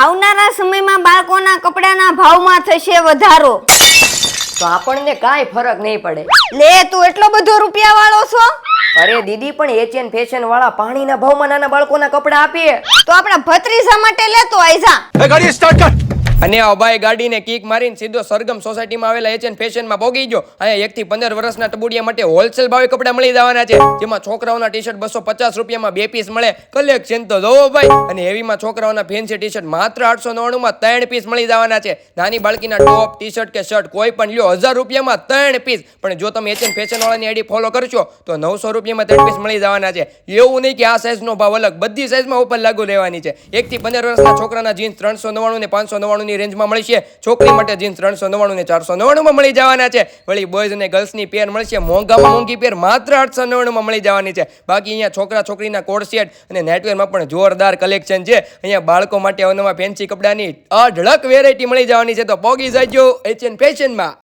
આવનારા સમયમાં બાળકોના કપડાના ભાવમાં થશે વધારો. તો આપણને કાંઈ ફરક નહીં પડે. લે તું એટલો બધો રૂપિયા વાળો છો? અરે દીદી, પણ એચએન ફેશન વાળા પાણીના ભાવમાં નાના બાળકોના કપડા આપીએ. તો આપણા ભત્રીજા માટે લેતો આઈજા. ગાડી સ્ટાર્ટ કર. અને અભાઈ ગાડીને કિક મારીને સીધો સરગમ સોસાયટીમાં આવેલા એચએન ફેશનમાં પહોંચી ગયો. અહીંયા 1 થી 15 વર્ષના ટબુડિયા માટે હોલસેલ ભાવે કપડા મળી જવાના છે. જેમાં છોકરાઓના ટી શર્ટ 250 રૂપિયામાં 2 પીસ મળે. કલેક્શન તો જોવો ભાઈ. અને હેવીમાં છોકરાઓના ફેન્સી ટી શર્ટ માત્ર 899 માં 3 પીસ મળી જવાના છે. નાની બાળકીના ટોપ, ટી શર્ટ કે શર્ટ કોઈ પણ લ્યો 1000 રૂપિયામાં 3 પીસ. પણ જો તમે એચએન ફેશન વાળાની આઈડી ફોલો કરશો તો 900 રૂપિયામાં 3 પીસ મળી જવાના છે. એવું નહીં કે આ સાઈઝનો ભાવ અલગ, બધી સાઈઝમાં ઉપર લાગુ રહેવાની છે. 1 થી 15 વર્ષના છોકરાના જીન્સ 399 ને 599 ની રેન્જમાં મળશે. છોકરી માટે જીન્સ 399 ને 499 માં મળી જવાના છે. વળી બોયઝ અને ગર્લ્સની પેર મળશે મોંઘામાં મોંઘી પેર માત્ર 899 માં મળી જવાની છે. બાકી અહીંયા છોકરા છોકરીના કોડ સેટ અને નેટવેરમાં પણ જોરદાર કલેક્શન છે. અહીંયા બાળકો માટે અવનવા ફેન્સી કપડાની અઢળક વેરાયટી મળી જવાની છે. તો પોગી જાજો એચએન ફેશનમાં.